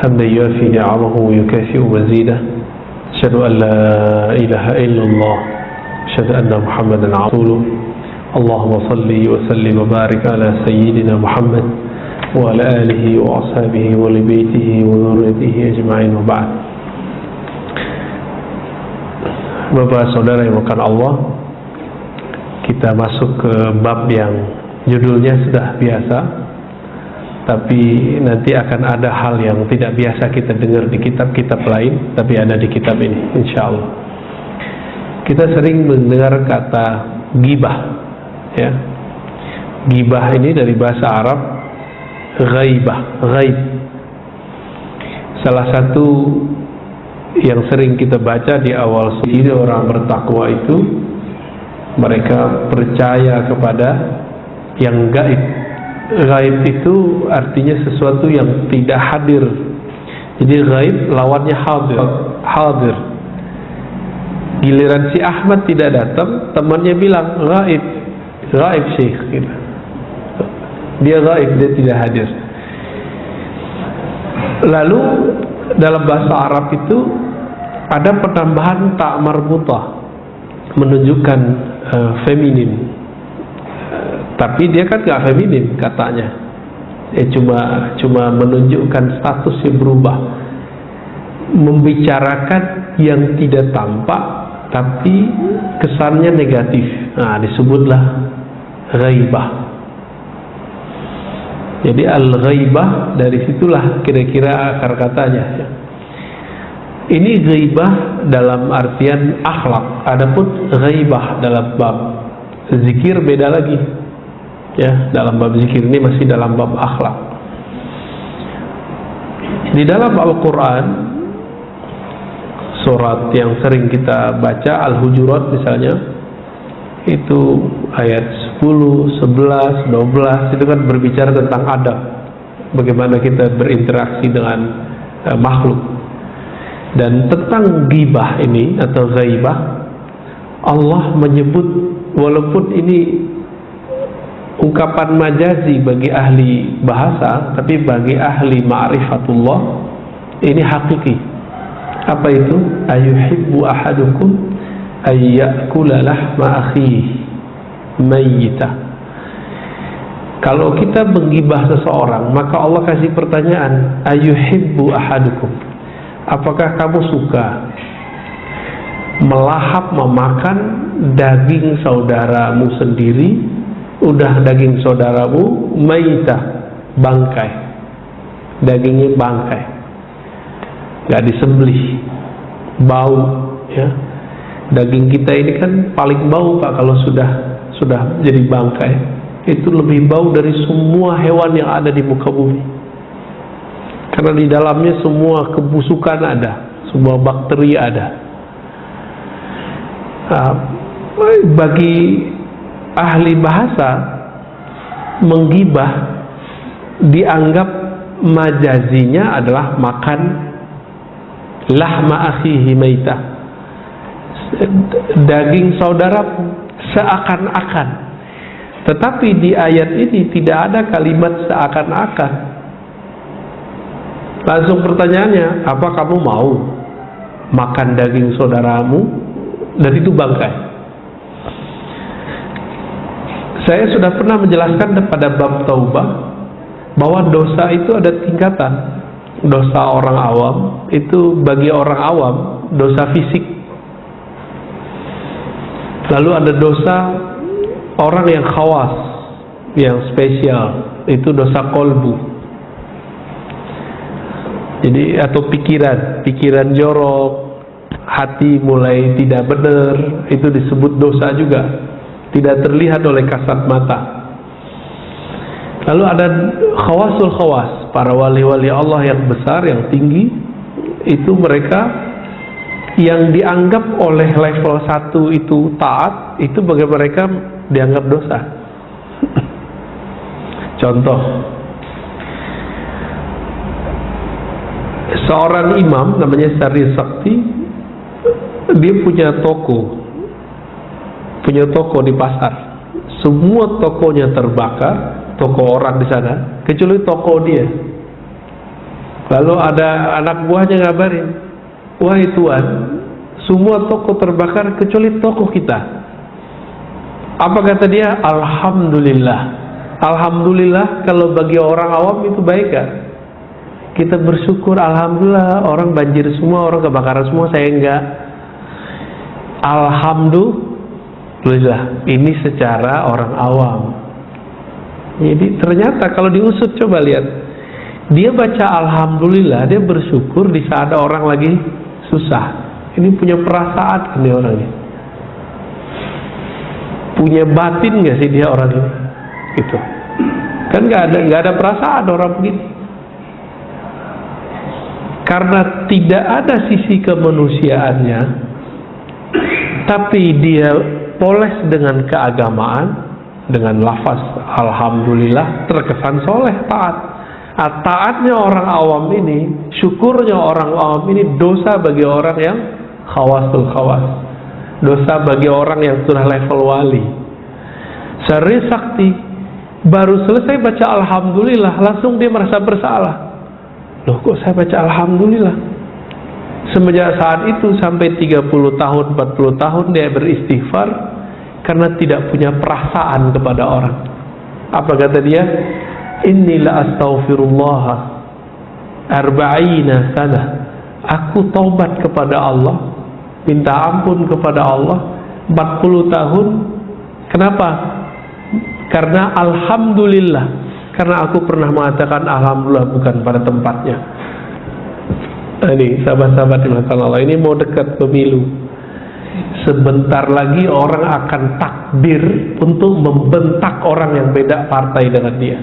حمدا يوافي نعمه ويكافئ مزيده أشهد أن لا إله إلا الله أشهد أن محمدا عبده ورسوله اللهم صل وسلم وبارك على سيدنا محمد وعلى آله وأصحابه ولبيته وذريته أجمعين وبعد. Bapak saudara yang dimuliakan Allah, kita masuk ke bab yang judulnya sudah biasa, tapi nanti akan ada hal yang tidak biasa kita dengar di kitab-kitab lain, tapi ada di kitab ini, insya Allah. Kita sering mendengar kata ghibah, ya. Ghibah ini dari bahasa Arab ghaibah, ghaib. Salah satu yang sering kita baca di awal suri orang bertakwa itu, mereka percaya kepada yang gaib. Gaib itu artinya sesuatu yang tidak hadir. Jadi gaib lawannya hadir. Hadir. Giliran si Ahmad tidak datang, temannya bilang gaib, gaib syekh. Gitu. Dia gaib, dia tidak hadir. Lalu dalam bahasa Arab itu ada penambahan tak marbutah, menunjukkan feminin. Tapi dia kan gak feminin katanya. Cuma menunjukkan status yang berubah, membicarakan yang tidak tampak tapi kesannya negatif. Nah, disebutlah ghaibah. Jadi al-ghaibah dari situlah kira-kira akar katanya. Ini ghaibah dalam artian akhlak. Adapun ghaibah dalam bab zikir beda lagi. Ya, dalam bab zikir ini masih dalam bab akhlak. Di dalam Al-Quran, surat yang sering kita baca, Al-Hujurat misalnya, itu ayat 10, 11, 12 itu kan berbicara tentang adab, bagaimana kita berinteraksi dengan makhluk. Dan tentang ghibah ini atau ghaibah, Allah menyebut, walaupun ini ungkapan majazi bagi ahli bahasa, tapi bagi ahli ma'rifatullah ini hakiki. Apa itu? Ayuhibbu ahadukum ayyakula lahma akhihi mayyita. Kalau kita menggibah seseorang, maka Allah kasih pertanyaan, ayuhibbu ahadukum, apakah kamu suka melahap, memakan daging saudaramu sendiri? Udah daging saudaramu mayyita, bangkai, dagingnya bangkai, gak disembelih, bau, ya. Daging kita ini kan paling bau Pak, kalau sudah jadi bangkai. Itu lebih bau dari semua hewan yang ada di muka bumi. Karena di dalamnya semua kebusukan ada, semua bakteri ada. Bagi ahli bahasa, menggibah dianggap majazinya adalah makan lahma akhihi maitah, daging saudara seakan-akan. Tetapi di ayat ini tidak ada kalimat seakan-akan. Langsung pertanyaannya, apa kamu mau makan daging saudaramu dan itu bangkai? Saya sudah pernah menjelaskan pada bab taubah bahwa dosa itu ada tingkatan. Dosa orang awam itu, bagi orang awam, dosa fisik. Lalu ada dosa orang yang khawas, yang spesial, itu dosa kolbu. Jadi atau pikiran jorok, hati mulai tidak benar, itu disebut dosa juga, tidak terlihat oleh kasat mata. Lalu ada khawasul khawas, para wali-wali Allah yang besar, yang tinggi, itu mereka yang dianggap oleh level 1 itu taat, itu bagi mereka dianggap dosa. Contoh, seorang imam namanya Syarif Sakti, dia punya toko di pasar. Semua tokonya terbakar, toko orang di sana, kecuali toko dia. Lalu ada anak buahnya ngabarin, wahai Tuan, semua toko terbakar kecuali toko kita. Apa kata dia? Alhamdulillah. Alhamdulillah kalau bagi orang awam itu baik kan? Kita bersyukur, alhamdulillah orang banjir semua, orang kebakaran semua, saya enggak. Alhamdulillah, ini secara orang awam. Jadi ternyata kalau diusut, coba lihat, dia baca alhamdulillah, dia bersyukur di saat ada orang lagi susah. Ini punya perasaan kan dia orang ini? Punya batin nggak sih dia orang ini? Gitu. Kan nggak ada perasaan orang begini. Karena tidak ada sisi kemanusiaannya, tapi dia poles dengan keagamaan, dengan lafaz alhamdulillah, terkesan soleh, taat. Taatnya orang awam ini, syukurnya orang awam ini dosa bagi orang yang khawasul khawas, dosa bagi orang yang sudah level wali. Sari sakti baru selesai baca alhamdulillah, langsung dia merasa bersalah. Loh, kok saya baca alhamdulillah? Semenjak saat itu sampai 30 tahun, 40 tahun dia beristighfar karena tidak punya perasaan kepada orang. Apa kata dia? Inilah astaghfirullah arba'ina sana. Aku taubat kepada Allah, minta ampun kepada Allah 40 tahun. Kenapa? Karena alhamdulillah, karena aku pernah mengatakan alhamdulillah bukan pada tempatnya. Nah, ini sahabat-sahabat dimatakan Allah, ini mau dekat pemilu. Sebentar lagi orang akan takbir untuk membentak orang yang beda partai dengan dia,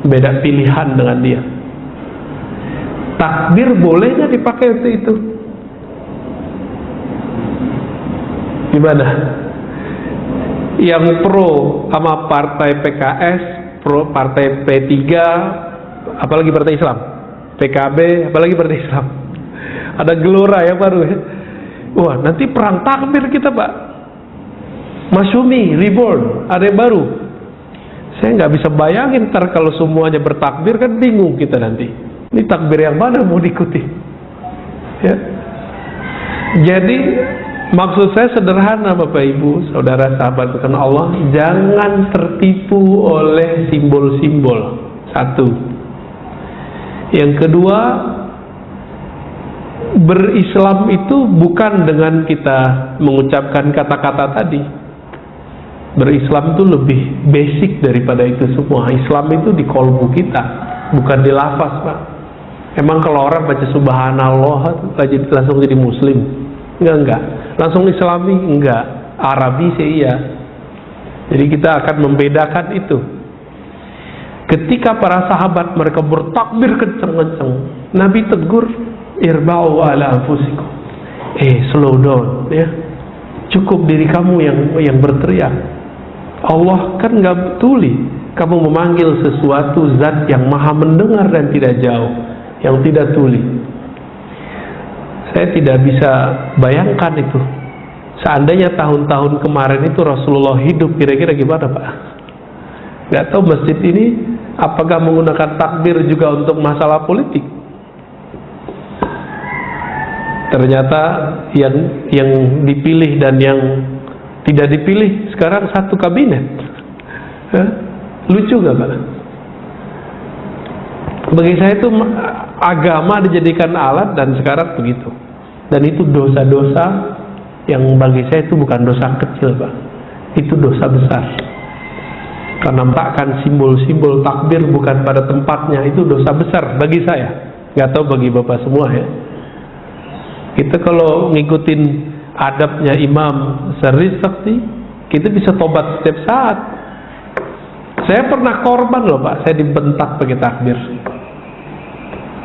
beda pilihan dengan dia. Takbir bolehnya dipakai untuk itu. Gimana? Yang pro sama partai PKS, pro partai P3, apalagi partai Islam, PKB, apalagi partai Islam, ada gelora yang baru ya. Wah, nanti perang takbir kita, Pak. Masyumi, reborn, ada yang baru. Saya nggak bisa bayangin ntar kalau semuanya bertakbir, kan bingung kita nanti. Ini takbir yang mana mau diikuti? Ya. Jadi maksud saya sederhana, Bapak Ibu, saudara sahabat karena Allah, jangan tertipu oleh simbol-simbol. Satu. Yang kedua, berislam itu bukan dengan kita mengucapkan kata-kata tadi. Berislam itu lebih basic daripada itu semua. Islam itu di kolbu kita, bukan di lafaz, Pak. Emang kalau orang baca subhanallah langsung jadi muslim? Enggak. Langsung islami? Enggak. Arabi sih iya. Jadi kita akan membedakan itu. Ketika para sahabat mereka bertakbir kenceng-kenceng, Nabi tegur, irba'u ala anfusikum. Slow down ya. Cukup diri kamu yang berteriak. Allah kan nggak tuli. Kamu memanggil sesuatu zat yang maha mendengar dan tidak jauh, yang tidak tuli. Saya tidak bisa bayangkan itu. Seandainya tahun-tahun kemarin itu Rasulullah hidup, kira-kira gimana, Pak? Nggak tahu masjid ini apakah menggunakan takbir juga untuk masalah politik. Ternyata yang dipilih dan yang tidak dipilih sekarang satu kabinet. Lucu gak, Pak? Bagi saya itu agama dijadikan alat dan sekarang begitu. Dan itu dosa-dosa yang bagi saya itu bukan dosa kecil, Pak. Itu dosa besar. Karena menampakkan simbol-simbol takbir bukan pada tempatnya, itu dosa besar bagi saya. Gak tahu bagi Bapak semua ya. Kita kalau ngikutin adabnya Imam Sari Sakti, kita bisa tobat setiap saat. Saya pernah korban loh, Pak. Saya dibentak pakai takbir.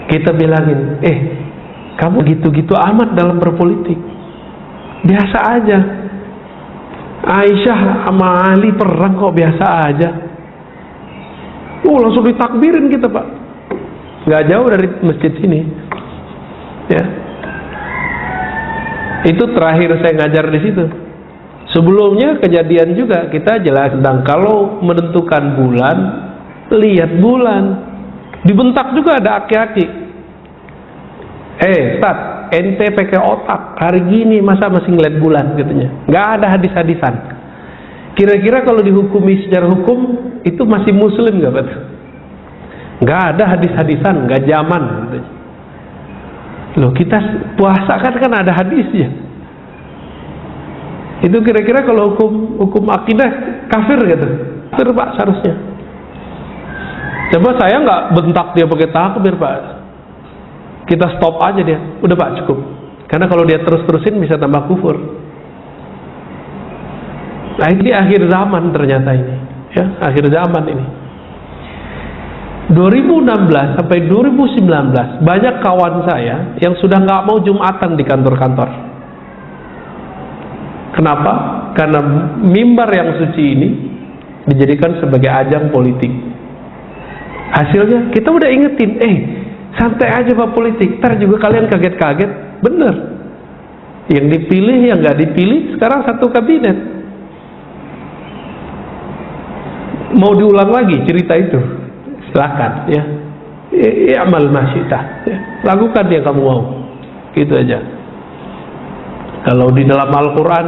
Kita bilangin, kamu gitu-gitu amat dalam berpolitik. Biasa aja. Aisyah sama Ali perang kok biasa aja. Langsung ditakbirin kita, Pak. Gak jauh dari masjid sini. Ya. Itu terakhir saya ngajar di situ. Sebelumnya kejadian juga kita jelas tentang kalau menentukan bulan, lihat bulan. Dibentak juga ada aki-aki. Ustaz, ente pakai otak, hari gini masa masih ngeliat bulan katanya. Nggak ada hadis-hadisan. Kira-kira kalau dihukumi secara hukum itu masih muslim nggak Pak? Nggak ada hadis-hadisan, nggak zaman. Loh, kita puasa kan ada hadisnya. Itu kira-kira kalau hukum akidah kafir gitu. Kafir Pak seharusnya. Coba saya nggak bentak dia pakai takbir Pak. Kita stop aja dia. Udah Pak, cukup. Karena kalau dia terus-terusin bisa tambah kufur. Nah, ini akhir zaman ternyata ini. Ya, akhir zaman ini. 2016 sampai 2019 banyak kawan saya yang sudah nggak mau Jumatan di kantor-kantor. Kenapa? Karena mimbar yang suci ini dijadikan sebagai ajang politik. Hasilnya kita udah ingetin, santai aja Pak politik, ntar juga kalian kaget-kaget. Bener, yang dipilih yang nggak dipilih sekarang satu kabinet. Mau diulang lagi cerita itu? Silakan ya. Amal masyitah ya. Lakukan yang kamu mau. Gitu aja. Kalau di dalam Al-Quran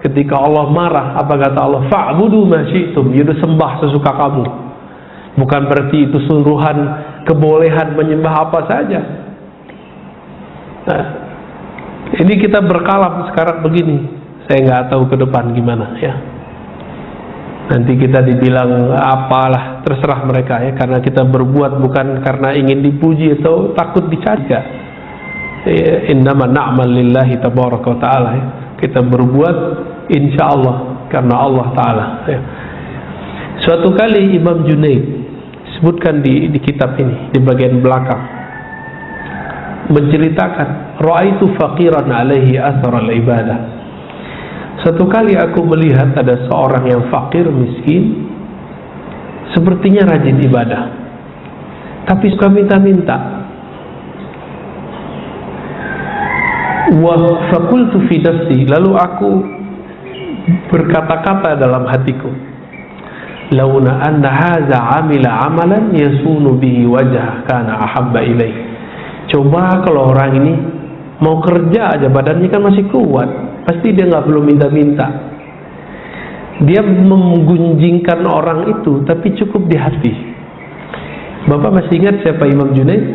ketika Allah marah, apa kata Allah? Fa'budu masyitum, yaitu sembah sesuka kamu. Bukan berarti itu suruhan kebolehan menyembah apa saja. Nah, ini kita berkalam sekarang begini. Saya nggak tahu ke depan gimana ya. Nanti kita dibilang apalah, terserah mereka ya, karena kita berbuat bukan karena ingin dipuji atau takut dicaci. Innama na'mal lillahi tabaraka wa ta'ala ya. Kita berbuat insya Allah karena Allah Ta'ala ya. Suatu kali Imam Junaid sebutkan di kitab ini, di bagian belakang, menceritakan ra'aitu faqiran alaihi athar al-ibadah. Satu kali aku melihat ada seorang yang fakir, miskin, sepertinya rajin ibadah, tapi suka minta-minta. Wa faqultu fi nafsi, lalu aku berkata-kata dalam hatiku, launa anna hadza amila amalan yasunu bihi wajhah kana ahabba ilaih. Coba kalau orang ini mau kerja aja, badannya kan masih kuat, pasti dia nggak perlu minta-minta. Dia menggunjingkan orang itu, tapi cukup di hati. Bapak masih ingat siapa Imam Junaid?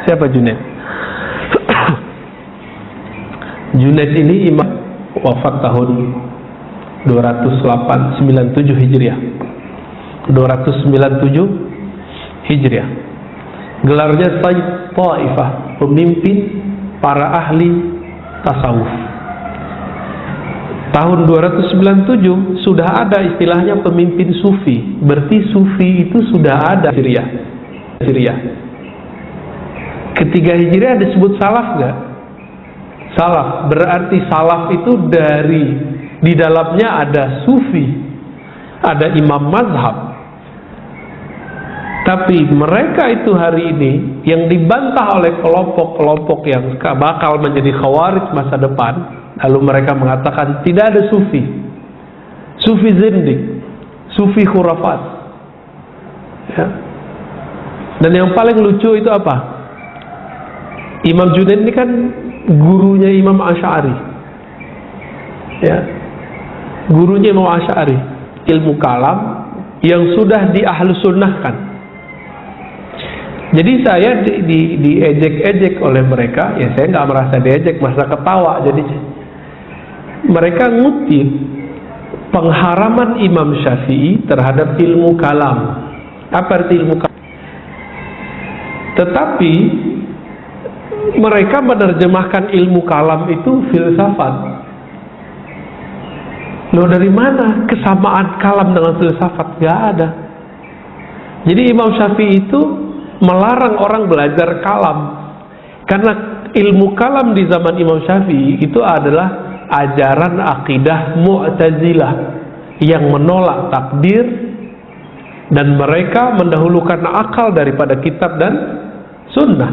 Siapa Junaid? Junaid ini imam wafat tahun 297 Hijriah. 297 Hijriah. Gelarnya Sayyid Taifah, pemimpin para ahli tasawuf. Tahun 297 sudah ada istilahnya pemimpin sufi. Berarti sufi itu sudah ada Syriah. Ketiga Hijriah disebut salaf nggak? Salaf, berarti salaf itu di dalamnya ada sufi, ada imam mazhab. Tapi mereka itu hari ini yang dibantah oleh kelompok-kelompok yang bakal menjadi khawarij masa depan. Lalu mereka mengatakan tidak ada sufi, sufi zindik, sufi khurafat ya. Dan yang paling lucu itu apa? Imam Junaid ini kan gurunya Imam Asy'ari ya. Gurunya Imam Asy'ari, ilmu kalam yang sudah diahlus sunnahkan. Jadi saya diejek-ejek oleh mereka, ya saya nggak merasa diejek, merasa ketawa. Jadi mereka ngutip pengharaman Imam Syafi'i terhadap ilmu kalam. Apa arti ilmu kalam? Tetapi mereka menerjemahkan ilmu kalam itu filsafat. Loh, dari mana kesamaan kalam dengan filsafat? Gak ada. Jadi Imam Syafi'i itu melarang orang belajar kalam, karena ilmu kalam di zaman Imam Syafi'i itu adalah ajaran akidah Mu'tazilah yang menolak takdir dan mereka mendahulukan akal daripada kitab dan sunnah,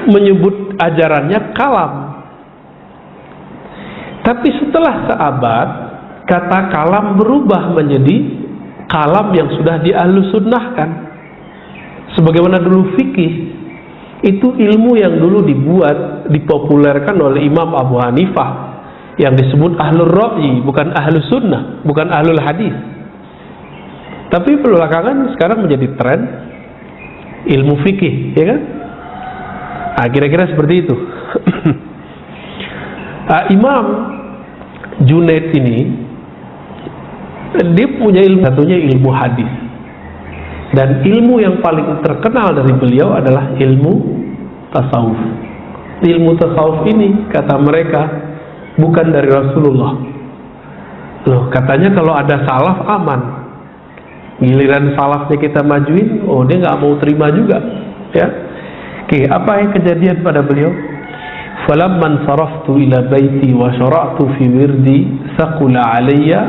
menyebut ajarannya kalam. Tapi setelah seabad, kata kalam berubah menjadi kalam yang sudah diahlus sunnahkan. Sebagaimana dulu fikih Itu ilmu yang dulu dipopulerkan oleh Imam Abu Hanifah, yang disebut ahlul ra'yi, bukan ahlus sunnah, bukan ahlul hadis. Tapi belakangan sekarang menjadi tren ilmu fikih, ya kan? Kira-kira seperti itu. Imam Junaid ini, dia punya ilmu, satunya ilmu hadis. Dan ilmu yang paling terkenal dari beliau adalah ilmu tasawuf. Ilmu tasawuf ini, kata mereka, bukan dari Rasulullah. Loh, katanya kalau ada salaf aman. Giliran salafnya kita majuin, oh dia nggak mau terima juga, ya. Oke, apa yang kejadian pada beliau? Falamman saraftu ila baiti wa syara'tu fi wirdi saqula alayya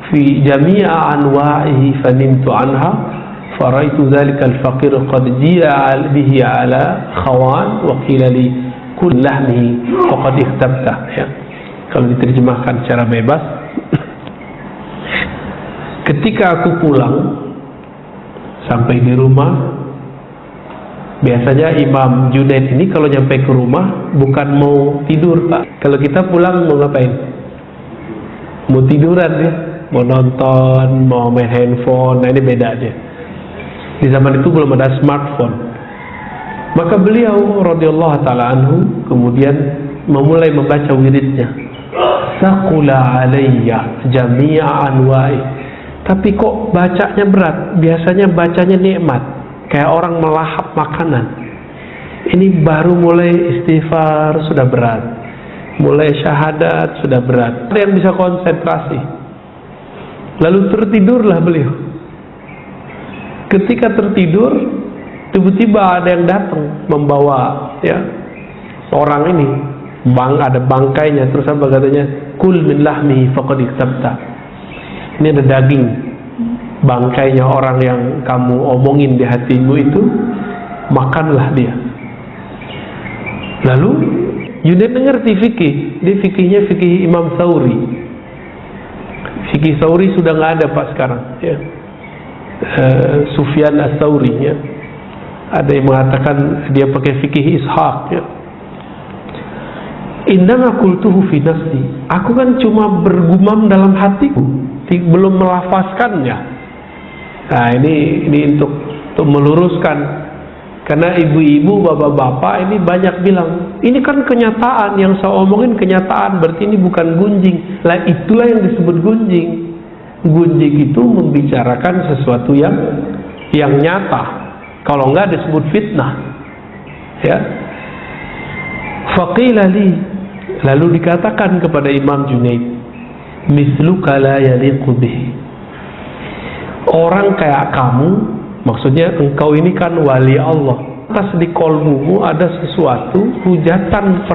fi jami'a anwa'ihi fanimtu anha faraitu dhalika al-faqir qad ji'a bihi ala khawan wa qila li kull lahmihi faqad ikhtabta, ya. Kalau diterjemahkan secara bebas, ketika aku pulang sampai di rumah, biasanya Imam Junaid ini kalau nyampe ke rumah bukan mau tidur, Pak. Kalau kita pulang mau ngapain? Mau tiduran ya, mau nonton, mau main handphone. Nah, ini beda aja. Di zaman itu belum ada smartphone. Maka beliau radhiyallahu taala anhu kemudian memulai membaca wiridnya. Saqula alayya jami'a anwa'i. Tapi kok bacanya berat? Biasanya bacanya nikmat, kayak orang melahap makanan. Ini baru mulai istighfar sudah berat, mulai syahadat sudah berat. Ada yang bisa konsentrasi. Lalu tertidurlah beliau. Ketika tertidur, tiba-tiba ada yang datang membawa, ya, orang ini, ada bangkainya. Terus apa katanya? Kul min lahmihi faqad ikhtabta. Ini ada daging bangkainya orang yang kamu omongin di hatimu itu, makanlah dia. Lalu Junaid mengerti fikih. Dia fikihnya fikih Imam Tsauri. Fikih Tsauri sudah nggak ada Pak sekarang, ya. Sufyan Ats-Tsauri, ya. Ada yang mengatakan dia pakai fikih Ishaq, ya. Innama qultuhu fi nafsi. Aku kan cuma bergumam dalam hatiku, belum melafazkannya. Nah, ini untuk meluruskan, karena ibu-ibu, bapak-bapak ini banyak bilang, ini kan kenyataan, yang saya omongin kenyataan, berarti ini bukan gunjing. Lah, itulah yang disebut gunjing. Gunjing itu membicarakan sesuatu yang nyata. Kalau enggak disebut fitnah, ya. Faqila li, lalu dikatakan kepada Imam Junaid, misluka la yaliqu bih. Orang kayak kamu, maksudnya engkau ini kan wali Allah, atas di kolbumu ada sesuatu hujatan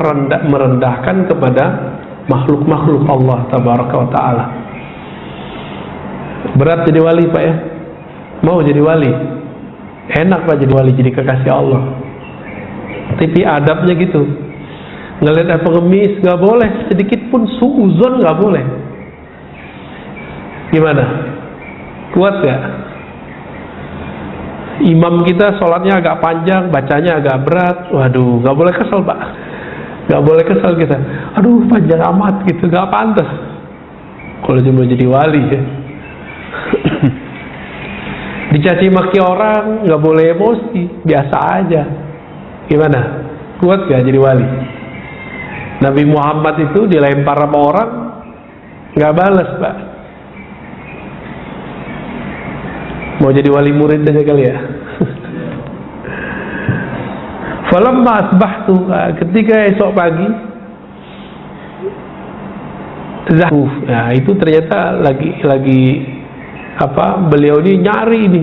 merendahkan kepada makhluk-makhluk Allah tabaraka wa ta'ala. Berat jadi wali Pak, ya? Mau jadi wali? Enak Pak jadi wali, jadi kekasih Allah. Tapi adabnya gitu, ngelihat ada pengemis nggak boleh, sedikit pun suuzon nggak boleh. Gimana? Kuat gak? Imam kita sholatnya agak panjang, bacanya agak berat. Waduh, nggak boleh kesel Pak, nggak boleh kesel kita. Aduh, panjang amat gitu, nggak pantas. Kalau cuma jadi wali, ya. Dicaci maki orang nggak boleh emosi, biasa aja. Gimana? Kuat gak jadi wali? Nabi Muhammad itu dilempar sama orang nggak balas Pak. Mau jadi wali murid aja kali ya. Falamma asbahtu, ketika esok pagi, zahuf. Nah, itu ternyata lagi apa? Beliau ini nyari ini.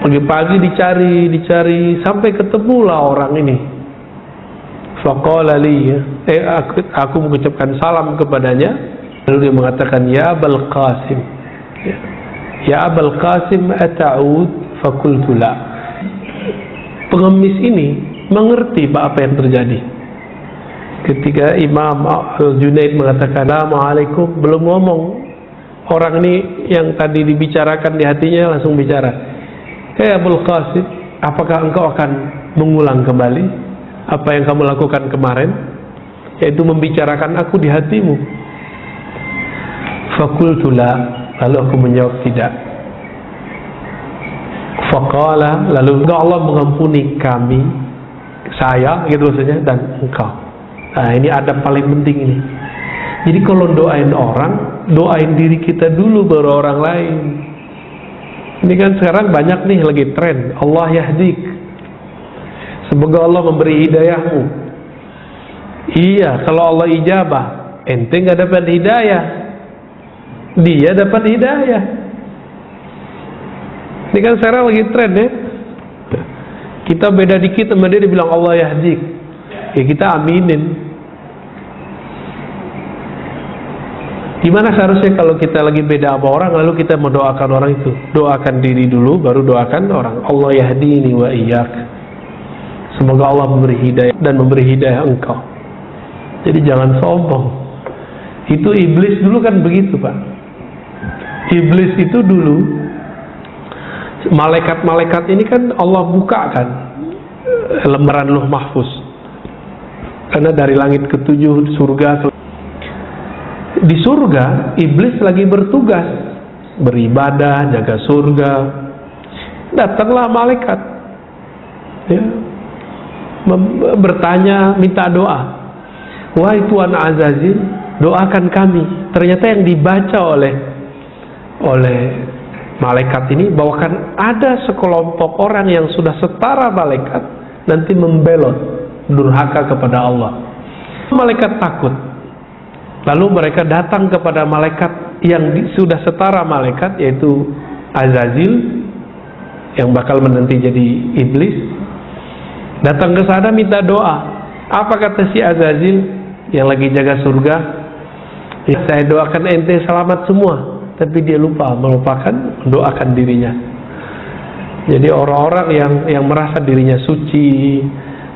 Pagi-pagi dicari sampai ketemulah orang ini. Faqala li, aku mengucapkan salam kepadanya. Lalu dia mengatakan, ya Abul Qasim, ya Abul Qasim ata'ud? Fakultu la. Pengemis ini mengerti apa yang terjadi. Ketika Imam Junaid mengatakan Assalamualaikum, belum ngomong, orang ini yang tadi dibicarakan di hatinya langsung bicara. Hey Abul Qasim, apakah engkau akan mengulang kembali apa yang kamu lakukan kemarin, yaitu membicarakan aku di hatimu? Fakultu la, lalu aku menjawab tidak. Faqala, lalu Allah mengampuni kami, saya gitu maksudnya, dan engkau. Nah, ini adab paling penting ini. Jadi kalau doain orang, doain diri kita dulu baru orang lain. Ini kan sekarang banyak nih lagi tren, Allah yahdik, semoga Allah memberi hidayahmu. Iya, kalau Allah ijabah, ente nggak dapat hidayah, dia dapat hidayah. Ini kan sekarang lagi tren ya. Kita beda dikit sama dia dibilang Allah yahdik, ya kita aminin. Gimana seharusnya kalau kita lagi beda sama orang lalu kita mendoakan orang itu? Doakan diri dulu baru doakan orang. Allah yahdini wa iyyak, semoga Allah memberi hidayah dan memberi hidayah engkau. Jadi jangan sombong. Itu iblis dulu kan begitu, Pak. Iblis itu dulu, malaikat-malaikat ini kan Allah buka kan lembaran Lauh Mahfuz, karena dari langit ketujuh surga. Di surga, iblis lagi bertugas, beribadah, jaga surga. Datanglah malaikat, ya, bertanya, minta doa. Wahai Tuan Azazil, doakan kami. Ternyata yang dibaca oleh malaikat ini, bahkan ada sekelompok orang yang sudah setara malaikat nanti membelot, durhaka kepada Allah. Malaikat takut. Lalu mereka datang kepada malaikat yang sudah setara malaikat, yaitu Azazil, yang bakal menanti jadi iblis. Datang ke sana minta doa. Apa kata si Azazil yang lagi jaga surga? Ya, saya doakan ente selamat semua. Tapi dia lupa, melupakan mendoakan dirinya. Jadi orang-orang yang merasa dirinya suci,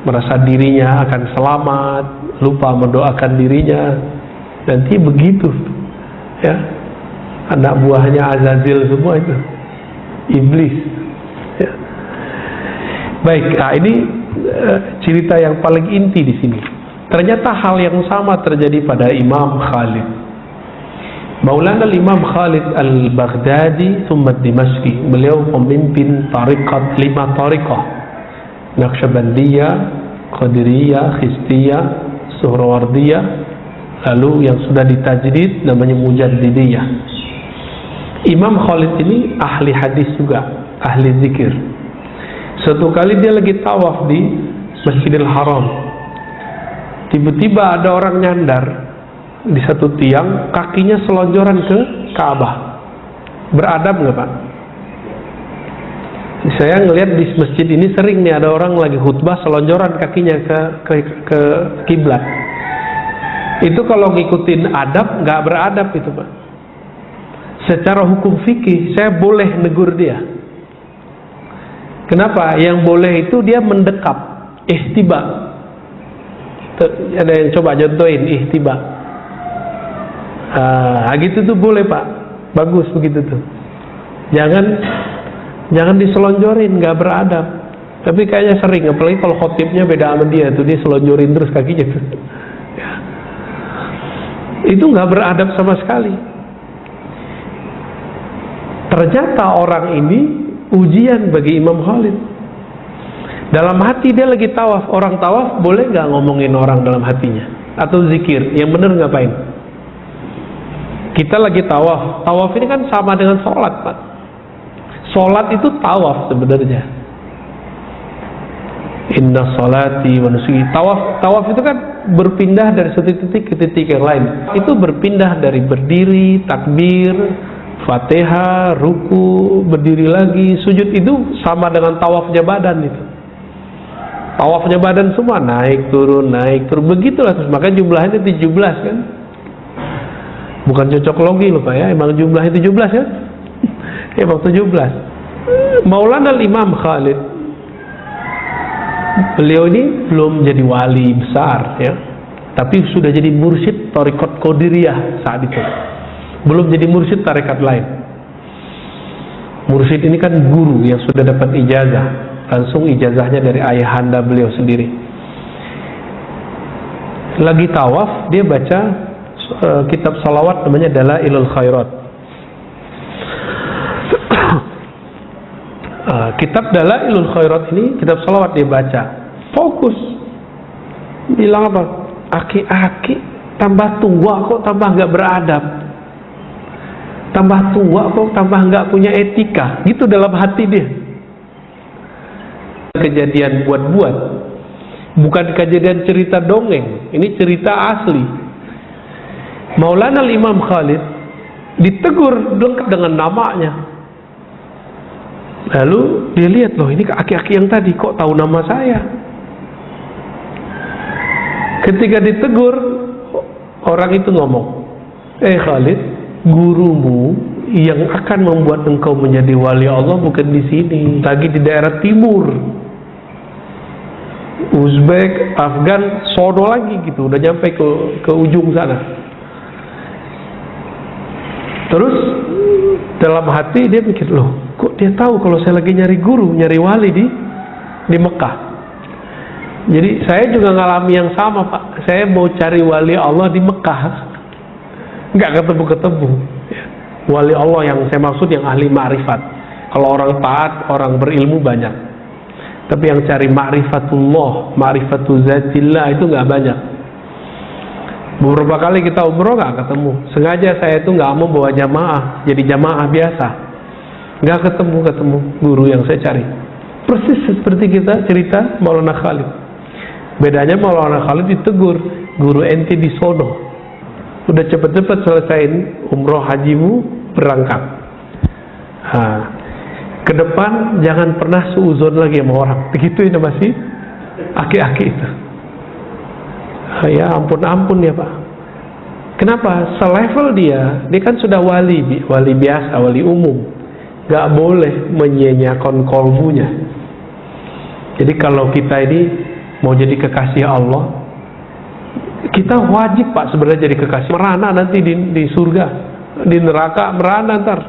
merasa dirinya akan selamat, lupa mendoakan dirinya, nanti begitu ya, anak buahnya Azazil semua itu iblis ya. Baik, nah ini cerita yang paling inti di sini. Ternyata hal yang sama terjadi pada Imam Khalid. Maulana Imam Khalid al-Baghdadi thumma Dimashqi. Beliau pemimpin tariqat 5 tariqah, Naqsyabandiyah, Qadiriyah, Khistiyah, Suhrawardiyah, lalu yang sudah ditajdid namanya Mujaddidiyah. Imam Khalid ini ahli hadis juga, ahli zikir. Suatu kali dia lagi tawaf di Masjidil Haram. Tiba-tiba ada orang nyandar di satu tiang, kakinya selonjoran ke Ka'bah. Beradab nggak, Pak? Saya ngelihat di masjid ini sering nih ada orang lagi khutbah selonjoran kakinya ke kiblat. Itu kalau ngikutin adab, nggak beradab itu, Pak. Secara hukum fikih saya boleh negur dia. Kenapa? Yang boleh itu dia mendekap, ihtiba. Ada yang coba contohin ihtiba. Gitu tuh boleh, Pak. Bagus begitu tuh. Jangan diselonjorin, nggak beradab. Tapi kayaknya sering, apalagi kalau khotibnya beda sama dia tuh, dia selonjorin terus kakinya tuh. Itu nggak beradab sama sekali. Ternyata orang ini ujian bagi Imam Khalid. Dalam hati dia lagi tawaf. Orang tawaf boleh nggak ngomongin orang dalam hatinya? Atau zikir? Yang bener ngapain? Kita lagi tawaf. Tawaf ini kan sama dengan sholat, Pak. Sholat itu tawaf sebenarnya. Inna sholati wa nusuki. Tawaf itu kan berpindah dari satu titik ke titik yang lain. Itu berpindah dari berdiri, takbir, Fatihah, ruku, berdiri lagi, sujud. Itu sama dengan tawafnya badan itu. Tawafnya badan semua naik turun begitulah terus. Makanya jumlahnya 17 kan. Bukan cocok logi loh, Pak ya. Emang jumlahnya 17 kan? Emang 17. Maulana Imam Khalid, beliau ini belum jadi wali besar ya, tapi sudah jadi mursyid tarekat Qadiriyah saat itu. Belum jadi mursyid tarekat lain. Mursyid ini kan guru yang sudah dapat ijazah. langsung ijazahnya dari ayahanda beliau sendiri. Lagi tawaf, dia baca kitab salawat namanya Dalailul Khairat. Kitab Dalailul Khairat ini, kitab salawat dia baca, fokus, bilang apa? Aki-aki tambah tua kok tambah nggak beradab, tambah tua kok tambah nggak punya etika, gitu dalam hati dia. Kejadian buat-buat, bukan kejadian cerita dongeng, ini cerita asli. Maulana Imam Khalid ditegur lengkap dengan namanya. Lalu dia lihat, loh ini aki-aki yang tadi kok tahu nama saya. Ketika ditegur, orang itu ngomong, Khalid, gurumu yang akan membuat engkau menjadi wali Allah bukan di sini, lagi di daerah timur, Uzbek, Afgan, sono lagi gitu, udah nyampe ke ujung sana. Terus dalam hati dia mikir, loh kok dia tahu kalau saya lagi nyari guru, nyari wali di Mekah. Jadi saya juga ngalami yang sama, Pak. Saya mau cari wali Allah di Mekah, nggak ketemu-ketemu. Wali Allah yang saya maksud yang ahli ma'rifat. Kalau orang taat, orang berilmu banyak. Tapi yang cari ma'rifatullah, ma'rifatul zatillah itu nggak banyak. Beberapa kali kita umroh nggak ketemu. Sengaja saya itu nggak mau bawa jamaah, jadi jamaah biasa. Nggak ketemu guru yang saya cari. Persis seperti kita cerita Maulana Khalid. Bedanya Maulana Khalid ditegur, guru ente di sono, udah cepet-cepet selesaiin umroh hajimu, berangkat. Ke depan jangan pernah suuzon lagi sama orang. Begitu ini masih aki-aki itu. Ya ampun ya Pak. Kenapa? Selevel dia kan sudah wali biasa, wali umum. Gak boleh menyia-nyiakan kolbunya. Jadi kalau kita ini mau jadi kekasih Allah, kita wajib Pak sebenarnya jadi kekasih. Merana nanti di surga, di neraka merana ntar.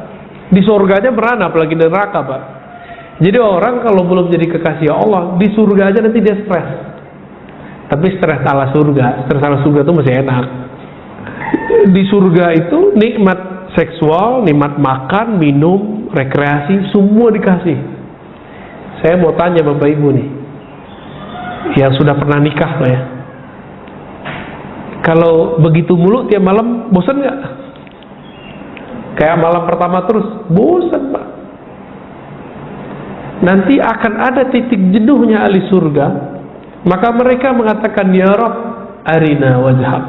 Di surganya merana, apalagi di neraka Pak. Jadi orang kalau belum jadi kekasih Allah, di surga aja nanti dia stres. Tapi stres ala surga itu masih enak. Di surga itu nikmat seksual, nikmat makan, minum, rekreasi, semua dikasih. Saya mau tanya Bapak Ibu nih, yang sudah pernah nikah loh ya, kalau begitu mulu tiap malam, bosan nggak? Kayak malam pertama terus, bosan Pak. Nanti akan ada titik jenuhnya ahli surga, maka mereka mengatakan, ya Rabb, arina wajhak,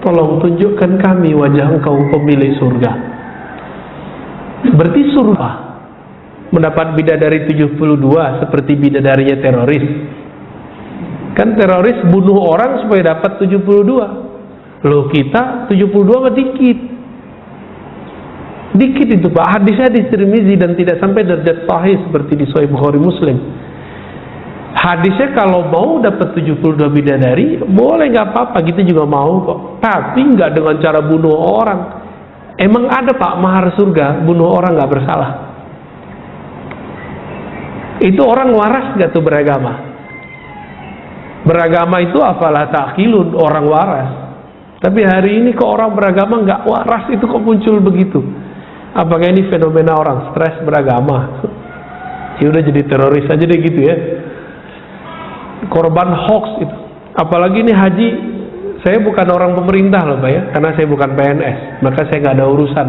tolong tunjukkan kami wajah engkau pemilik surga. Berarti surga mendapat bidadari 72 seperti bidadarinya teroris. Kan teroris bunuh orang supaya dapat 72. Loh kita 72 mah dikit. Dikit itu Pak. Hadisnya di Tirmizi dan tidak sampai derajat sahih seperti di Sahih Bukhari Muslim. Hadisnya kalau mau dapat 72 bidadari, boleh nggak apa-apa, kita juga mau kok. Tapi nggak dengan cara bunuh orang. Emang ada Pak mahar surga bunuh orang nggak bersalah? Itu orang waras nggak tuh beragama? Beragama itu apalah ta'qilun, orang waras. Tapi hari ini kok orang beragama nggak waras, itu kok muncul begitu? Apakah ini fenomena orang stres beragama? Ya udah jadi teroris aja deh gitu ya. Korban hoax itu. Apalagi ini haji, saya bukan orang pemerintah loh Pak ya, karena saya bukan PNS, maka saya nggak ada urusan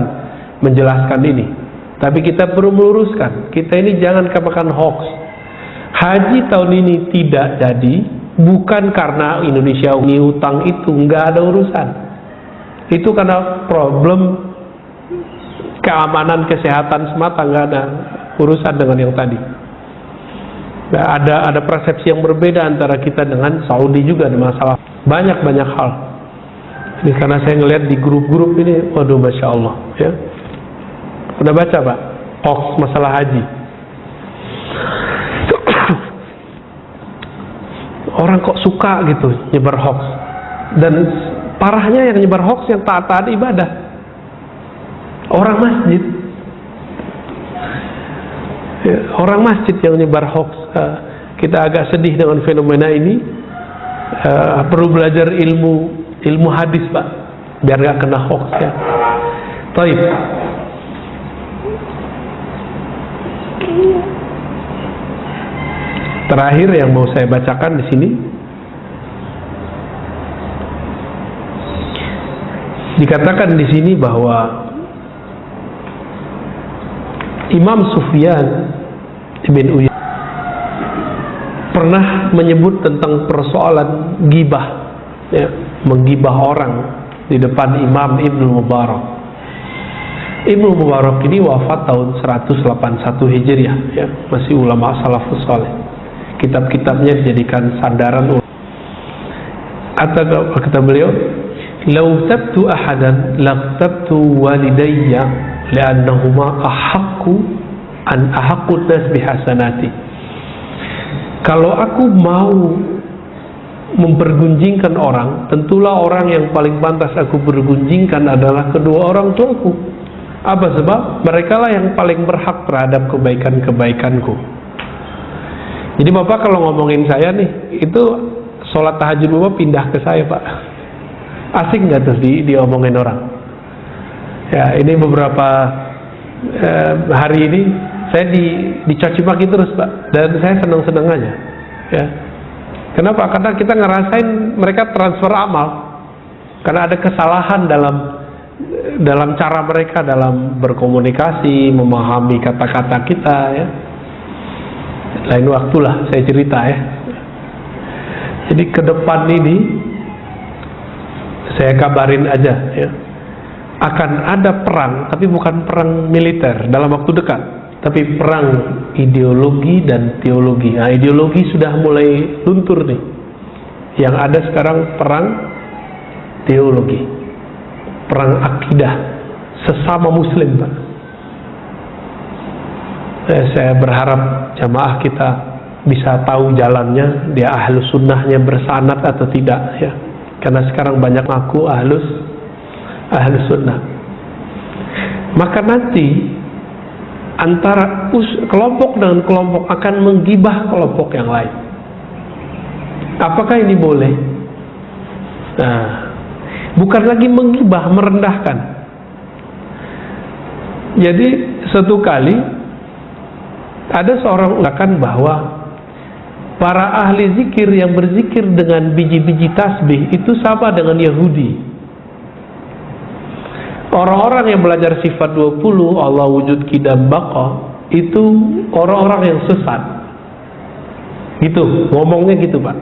menjelaskan ini. Tapi kita perlu meluruskan, kita ini jangan kemakan hoax. Haji tahun ini tidak jadi, bukan karena Indonesia ini utang itu, nggak ada urusan. Itu karena problem keamanan kesehatan semata, nggak ada urusan dengan yang tadi. Nah, ada persepsi yang berbeda antara kita dengan Saudi juga ada masalah banyak hal. Ini karena saya ngelihat di grup-grup ini, waduh masya Allah ya. Pernah baca Pak hoax masalah haji? Orang kok suka gitu nyebar hoax, dan parahnya yang nyebar hoax yang taat ibadah, orang masjid. orang masjid yang nyebar hoax. Kita agak sedih dengan fenomena ini. Perlu belajar ilmu hadis, Pak, biar gak kena hoax ya. Baik. Terakhir yang mau saya bacakan di sini, dikatakan di sini bahwa Imam Sufyan bin Uyainah pernah menyebut tentang persoalan gibah, ya, menggibah orang di depan Imam Ibnu Mubarak. Ibnu Mubarak ini wafat tahun 181 Hijriah, ya, masih ulama salafus saleh. Kitab-kitabnya dijadikan sandaran. Atau kata beliau, "Lau tabtu ahadan laqtabtu walidayya li'annahuma ahaqqu nas bihasanati." Kalau aku mau mempergunjingkan orang, tentulah orang yang paling pantas aku bergunjingkan adalah kedua orang tuaku. Apa sebab? Mereka lah yang paling berhak terhadap kebaikan-kebaikanku. Jadi Bapak kalau ngomongin saya nih, itu sholat tahajud Bapak pindah ke saya, Pak. Asik nggak tuh diomongin orang? Ya, ini beberapa hari ini saya dicaci maki terus, Pak, dan saya senang-senang aja. Ya. Kenapa? Karena kita ngerasain mereka transfer amal, karena ada kesalahan dalam cara mereka dalam berkomunikasi, memahami kata-kata kita, ya. Lain waktulah saya cerita, ya. Jadi ke depan ini saya kabarin aja, ya, akan ada perang, tapi bukan perang militer dalam waktu dekat, tapi perang ideologi dan teologi. Nah, ideologi sudah mulai luntur nih. Yang ada sekarang perang teologi, perang akidah sesama muslim, Pak. Saya berharap jamaah kita bisa tahu jalannya, dia ahlus sunnahnya bersanad atau tidak, ya. Karena sekarang banyak ngaku ahlus sunnah. Maka nanti antara kelompok dengan kelompok akan menggibah kelompok yang lain. Apakah ini boleh? Nah, bukan lagi menggibah, merendahkan. Jadi satu kali ada seorang mengatakan bahwa para ahli zikir yang berzikir dengan biji-biji tasbih itu sama dengan Yahudi. Orang-orang yang belajar sifat 20, Allah wujud qidam baqa, itu orang-orang yang sesat. Gitu, ngomongnya gitu, Pak.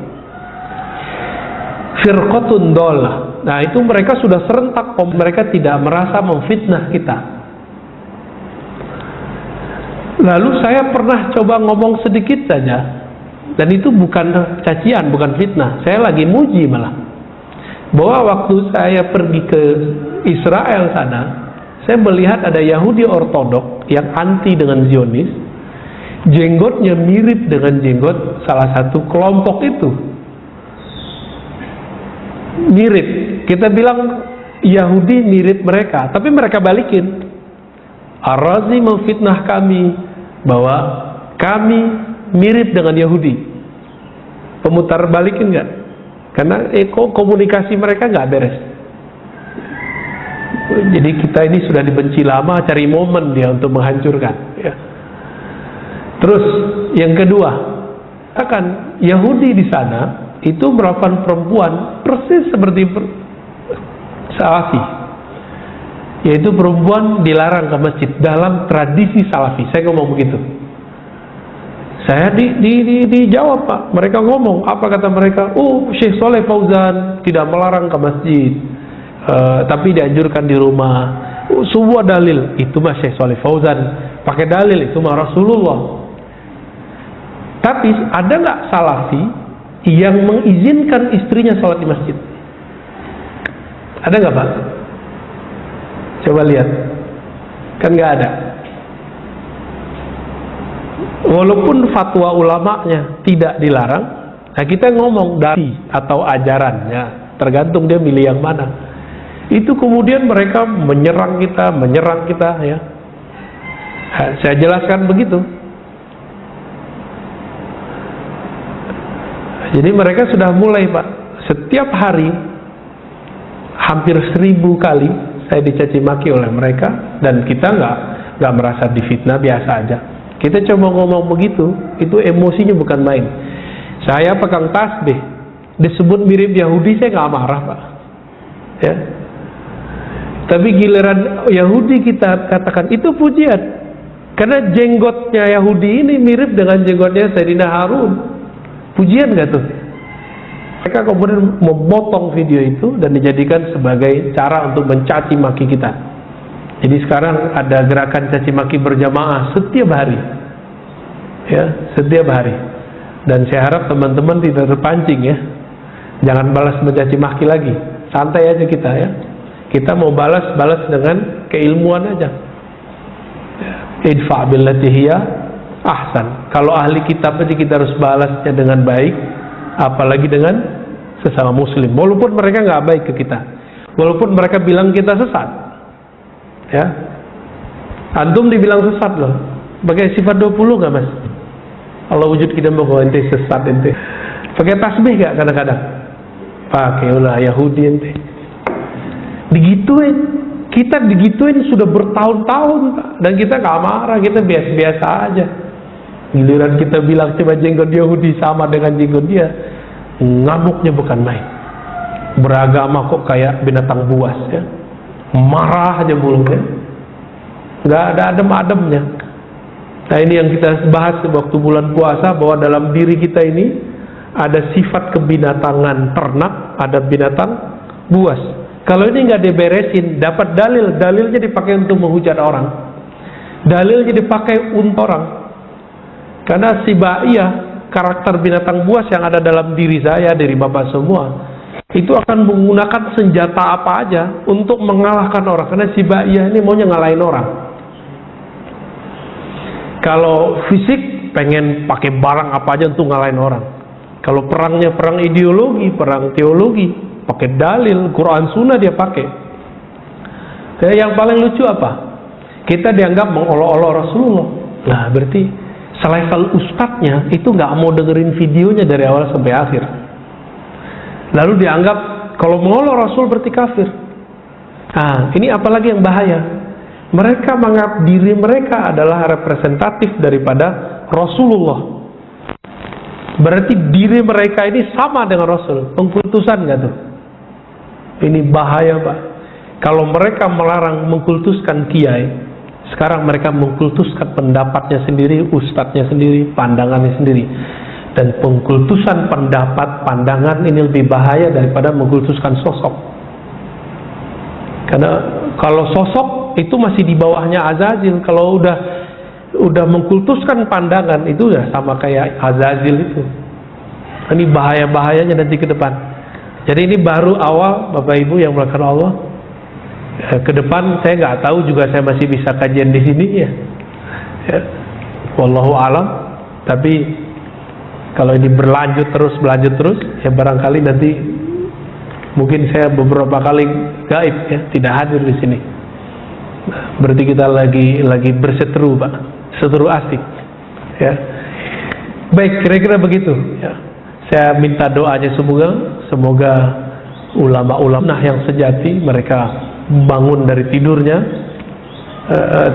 Firqatun dolah. Nah, itu mereka sudah serentak, mereka tidak merasa memfitnah kita. Lalu saya pernah coba ngomong sedikit saja, dan itu bukan cacian, bukan fitnah. Saya lagi muji malah, bahwa waktu saya pergi ke Israel sana, saya melihat ada Yahudi ortodok yang anti dengan Zionis, jenggotnya mirip dengan jenggot salah satu kelompok itu. Mirip. Kita bilang Yahudi mirip mereka, tapi mereka balikin. Ar-Razi memfitnah kami bahwa kami mirip dengan Yahudi. Pemutar balikin nggak? Karena komunikasi mereka nggak beres. Jadi kita ini sudah dibenci lama, cari momen dia untuk menghancurkan, ya. Terus yang kedua, kan Yahudi di sana itu merupakan perempuan persis seperti Salafi, yaitu perempuan dilarang ke masjid dalam tradisi Salafi. Saya ngomong begitu. Saya dijawab, Pak. Mereka ngomong, apa kata mereka? Oh, Syekh Soleh Fauzan tidak melarang ke masjid, tapi dianjurkan di rumah. Sebuah dalil, itu mah Syekh Soleh Fauzan pakai dalil, itu mah Rasulullah. Tapi ada nggak Salafi yang mengizinkan istrinya sholat di masjid? Ada nggak, Pak? Coba lihat, kan nggak ada. Walaupun fatwa ulamanya tidak dilarang, nah kita ngomong dari atau ajarannya, tergantung dia milih yang mana. Itu kemudian mereka menyerang kita, ya. Nah, saya jelaskan begitu. Jadi mereka sudah mulai, Pak, setiap hari hampir 1000 kali saya dicaci maki oleh mereka, dan kita nggak merasa difitnah, biasa aja. Kita coba ngomong begitu, itu emosinya bukan main. Saya pegang tasbih, disebut mirip Yahudi, saya nggak marah, Pak. Ya. Tapi giliran Yahudi kita katakan itu pujian, karena jenggotnya Yahudi ini mirip dengan jenggotnya Sayyidina Harun. Pujian nggak tuh? Mereka kemudian memotong video itu dan dijadikan sebagai cara untuk mencaci maki kita. Jadi sekarang ada gerakan caci maki berjamaah setiap hari, ya, setiap hari. Dan saya harap teman-teman tidak terpancing, ya. Jangan balas mencaci maki lagi, santai aja kita, ya. Kita mau balas dengan keilmuan aja. Idfa billati hiya ahsan. Kalau ahli kitab aja kita harus balasnya dengan baik, apalagi dengan sesama muslim. Walaupun mereka nggak baik ke kita, walaupun mereka bilang kita sesat, ya. Antum dibilang sesat loh, pakai sifat 20 nggak, Mas? Allah wujud kita mau ente sesat ente. Pakai tasbih nggak kadang-kadang? Pakai ulah Yahudi ente. Digituin, kita digituin sudah bertahun-tahun, Pak. Dan kita nggak marah, kita biasa-biasa aja. Giliran kita bilang coba jenggot Yahudi sama dengan jenggot dia, ngamuknya bukan main. Beragama kok kayak binatang buas, ya. Marah aja mulutnya, nggak ada adem-ademnya. Nah, ini yang kita bahas waktu bulan puasa, bahwa dalam diri kita ini ada sifat kebinatangan ternak, ada binatang buas. Kalau ini nggak diberesin, dapat dalilnya dipakai untuk menghujat orang, dalilnya dipakai untuk orang. Karena sibaiyah, karakter binatang buas yang ada dalam diri saya, dari Bapak semua, itu akan menggunakan senjata apa aja untuk mengalahkan orang. Karena sibaiyah ini maunya ngalahin orang. Kalau fisik, pengen pakai barang apa aja untuk ngalahin orang. Kalau perangnya perang ideologi, perang teologi, pakai dalil, Quran Sunnah dia pakai. Yang paling lucu apa? Kita dianggap mengolok-olok Rasulullah. Nah, berarti selevel ustadznya itu nggak mau dengerin videonya dari awal sampai akhir. Lalu dianggap kalau mengolok Rasul berarti kafir. Nah, ini apalagi yang bahaya. Mereka menganggap diri mereka adalah representatif daripada Rasulullah. Berarti diri mereka ini sama dengan Rasul. Pengkultusan nggak tuh? Ini bahaya, Pak. Kalau mereka melarang mengkultuskan kiai, sekarang mereka mengkultuskan pendapatnya sendiri, ustadznya sendiri, pandangannya sendiri. Dan pengkultusan pendapat, pandangan ini lebih bahaya daripada mengkultuskan sosok. Karena kalau sosok itu masih di bawahnya Azazil. Kalau udah mengkultuskan pandangan, itu udah sama kayak Azazil itu. Ini bahaya-bahayanya nanti ke depan. Jadi ini baru awal, Bapak Ibu yang melakukan Allah. Ke depan saya nggak tahu juga, saya masih bisa kajian di sini, ya. Wallahu alam. Tapi kalau ini berlanjut terus, ya barangkali nanti mungkin saya beberapa kali gaib, ya, tidak hadir di sini. Berarti kita lagi berseteru, Pak, seteru asik, ya. Baik, kira-kira begitu, ya. Saya minta doanya semoga ulama-ulama yang sejati, mereka bangun dari tidurnya,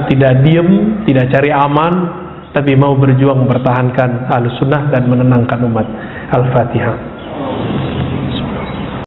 tidak diem, tidak cari aman, tapi mau berjuang mempertahankan Ahlus Sunnah dan menenangkan umat. Al-Fatihah.